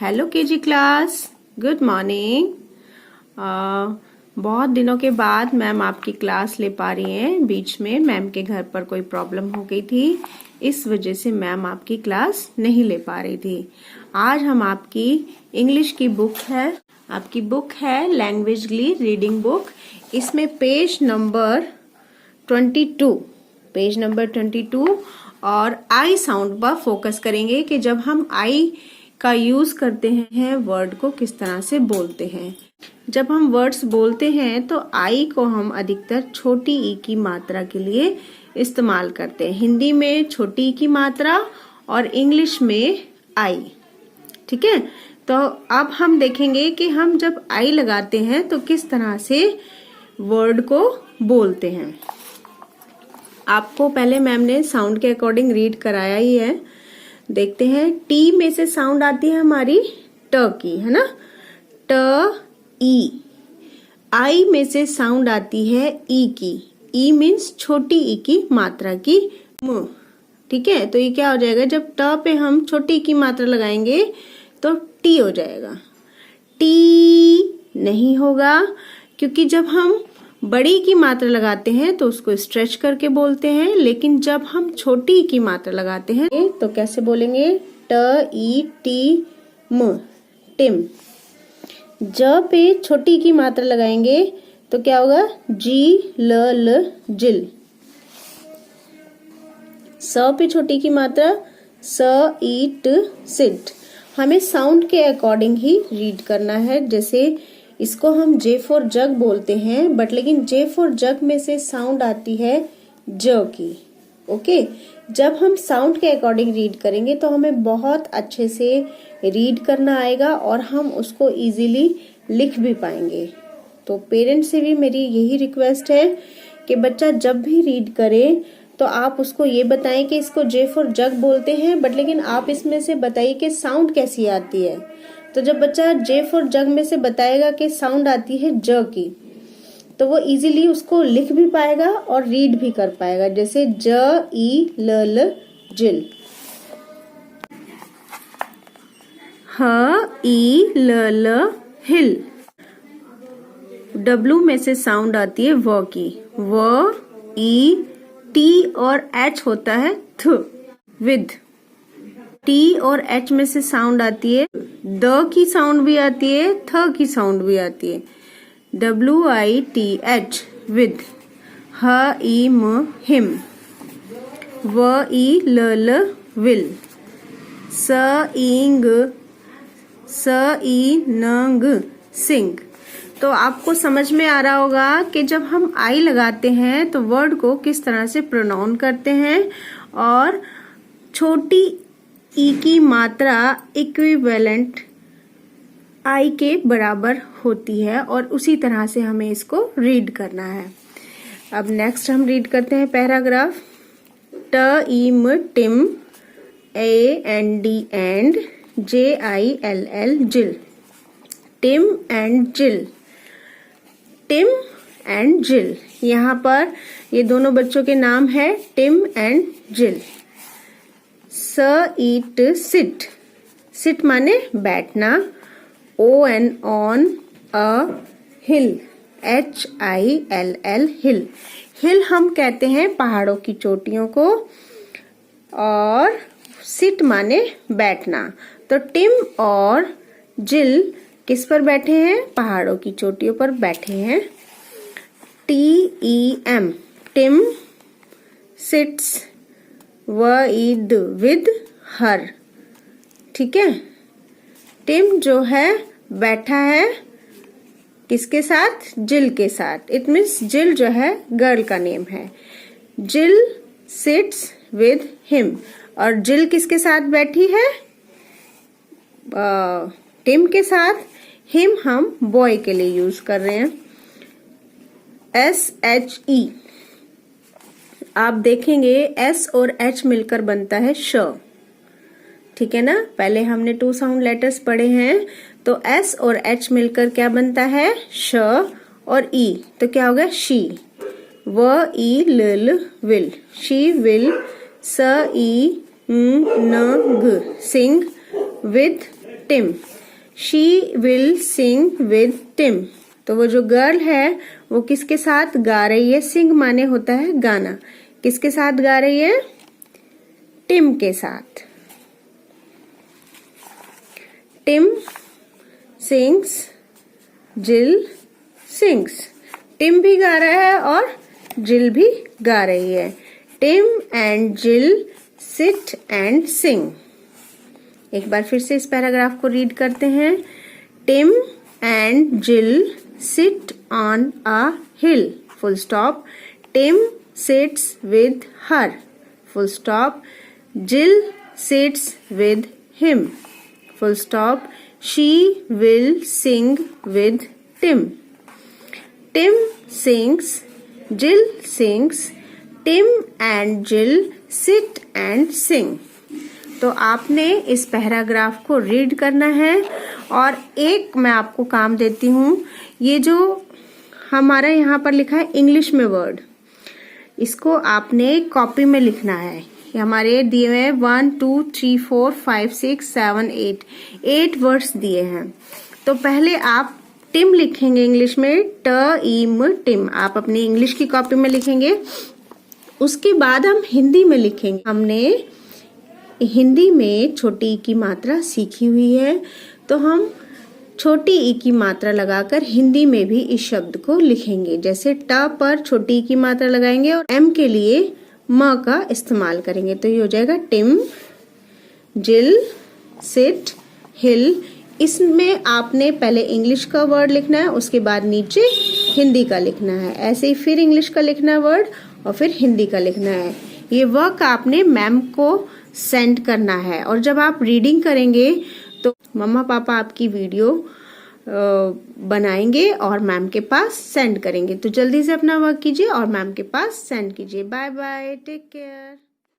Hello KG class, good morning. बहुत दिनों के बाद मैम आपकी क्लास ले पा रही हैं। बीच में मैम के घर पर कोई प्रॉब्लम हो गई थी, इस वजह से मैम आपकी क्लास नहीं ले पा रही थी। आज हम आपकी इंग्लिश की बुक है, आपकी बुक है लैंग्वेजली रीडिंग बुक। इसमें पेज नंबर 22 और आई साउंड पर फोकस करेंगे कि जब हम आई का यूज करते हैं वर्ड को किस तरह से बोलते हैं। जब हम वर्ड्स बोलते हैं तो आई को हम अधिकतर छोटी ई की मात्रा के लिए इस्तेमाल करते हैं। हिंदी में छोटी ई की मात्रा और इंग्लिश में आई। ठीक है, तो अब हम देखेंगे कि हम जब आई लगाते हैं तो किस तरह से वर्ड को बोलते हैं। आपको पहले मैम ने साउंड के अकॉर्डिंग रीड कराया ही है। देखते हैं, टी में से साउंड आती है हमारी ट की, है ना, ट ई। आई में से साउंड आती है ई की, ई मीन्स छोटी ई की मात्रा की म। ठीक है, तो ये क्या हो जाएगा, जब ट पे हम छोटी की मात्रा लगाएंगे तो टी हो जाएगा। टी नहीं होगा, क्योंकि जब हम बड़ी की मात्रा लगाते हैं तो उसको स्ट्रेच करके बोलते हैं, लेकिन जब हम छोटी की मात्रा लगाते हैं तो कैसे बोलेंगे, ट ई टी म, टिम। ज पे छोटी की मात्रा लगाएंगे तो क्या होगा, जी ल ल जिल। स पे छोटी की मात्रा स ई ट सिट। हमें साउंड के अकॉर्डिंग ही रीड करना है। जैसे इसको हम जे फॉर जग बोलते हैं, बट लेकिन जे फॉर जग में से साउंड आती है ज की। ओके, जब हम साउंड के अकॉर्डिंग रीड करेंगे तो हमें बहुत अच्छे से रीड करना आएगा और हम उसको इजीली लिख भी पाएंगे। तो पेरेंट्स से भी मेरी यही रिक्वेस्ट है कि बच्चा जब भी रीड करे तो आप उसको ये बताएं कि इसको जे फॉर जग बोलते हैं, बट लेकिन आप इसमें से बताइए कि साउंड कैसी आती है। तो जब बच्चा जे फॉर जग में से बताएगा कि साउंड आती है ज की, तो वो इजीली उसको लिख भी पाएगा और रीड भी कर पाएगा। जैसे ज ई ल ल जिल, ह ई ल ल हिल। डब्लू में से साउंड आती है व की, व ई टी और एच होता है थ, विद। टी और एच में से साउंड आती है द की साउंड भी आती है, थ की साउंड भी आती है। W I T H, with. ह ई म हिम, व ई ल ल विल। स ई न ग सिंग। तो आपको समझ में आ रहा होगा कि जब हम आई लगाते हैं तो वर्ड को किस तरह से प्रोनाउंस करते हैं, और छोटी ई की मात्रा इक्विवेलेंट आई के बराबर होती है और उसी तरह से हमें इसको रीड करना है। अब नेक्स्ट हम रीड करते हैं paragraph. T I M Tim, A N D and, J I L L Jill. Tim and Jill, Tim and Jill. यहाँ पर ये दोनों बच्चों के नाम है, टिम एंड जिल। स ईट सिट, सिट माने बैठना। O N on a hill, H I L L hill. Hill हम कहते हैं पहाड़ों की चोटियों को, और सिट माने बैठना। तो टिम और जिल किस पर बैठे हैं, पहाड़ों की चोटियों पर बैठे हैं। T E M, Tim sits with, with her. ठीक है, टिम जो है बैठा है किसके साथ, जिल के साथ। इट मीन्स जिल जो है गर्ल का नेम है। जिल सिट्स विद हिम, और जिल किसके साथ बैठी है, टिम के साथ। हिम हम बॉय के लिए यूज कर रहे हैं। एस एच ई, आप देखेंगे एस और एच मिलकर बनता है श। ठीक है ना, पहले हमने 2 साउंड लेटर्स पढ़े हैं, तो एस और एच मिलकर क्या बनता है, श और ई, तो क्या होगा, शी। व ई ल ल विल, शी विल। स I N G sing, with Tim. She will sing with Tim. तो वो जो गर्ल है वो किसके साथ गा रही है? सिंग माने होता है गाना। किसके साथ गा रही है? टिम के साथ। टिम सिंग्स, जिल सिंग्स। टिम भी गा रहा है और जिल भी गा रही है। Tim and Jill sit and sing. एक बार फिर से इस पैराग्राफ को रीड करते हैं। Tim and Jill sit on a hill, full stop. Tim sits with her, full stop. Jill sits with him, full stop. She will sing with Tim. Tim sings, Jill sings. Tim and Jill sit and sing. तो आपने इस paragraph को read करना है और एक मैं आपको काम देती हूँ। ये जो हमारा यहाँ पर लिखा है इंग्लिश में वर्ड, इसको आपने कॉपी में लिखना है। ये हमारे दिए हुए 1 2 3 4 5 6 7 8 वर्ड्स दिए हैं। तो पहले आप टिम लिखेंगे इंग्लिश में, ट-इम टिम। आप अपनी इंग्लिश की कॉपी में लिखेंगे। उसके बाद हम हिंदी में लिखेंगे। हमने हिंदी में छोटी ई की मात्रा सीखी हुई है, तो हम छोटी ई की मात्रा लगाकर हिंदी में भी इस शब्द को लिखेंगे। जैसे ट पर छोटी ई की मात्रा लगाएंगे और एम के लिए म का इस्तेमाल करेंगे। तो ये हो जाएगा टिम, जिल, सिट, हिल। इसमें आपने पहले इंग्लिश का वर्ड लिखना है, उसके बाद नीचे हिंदी का लिखना है। ऐसे ही फिर इंग्लिश का लिखना है वर्ड और फिर हिंदी का लिखना है। ये वर्क आपने मैम को सेंड करना है और जब आप रीडिंग करेंगे तो मम्मा पापा आपकी वीडियो बनाएंगे और मैम के पास सेंड करेंगे। तो जल्दी से अपना वर्क कीजिए और मैम के पास सेंड कीजिए। Bye bye, take care.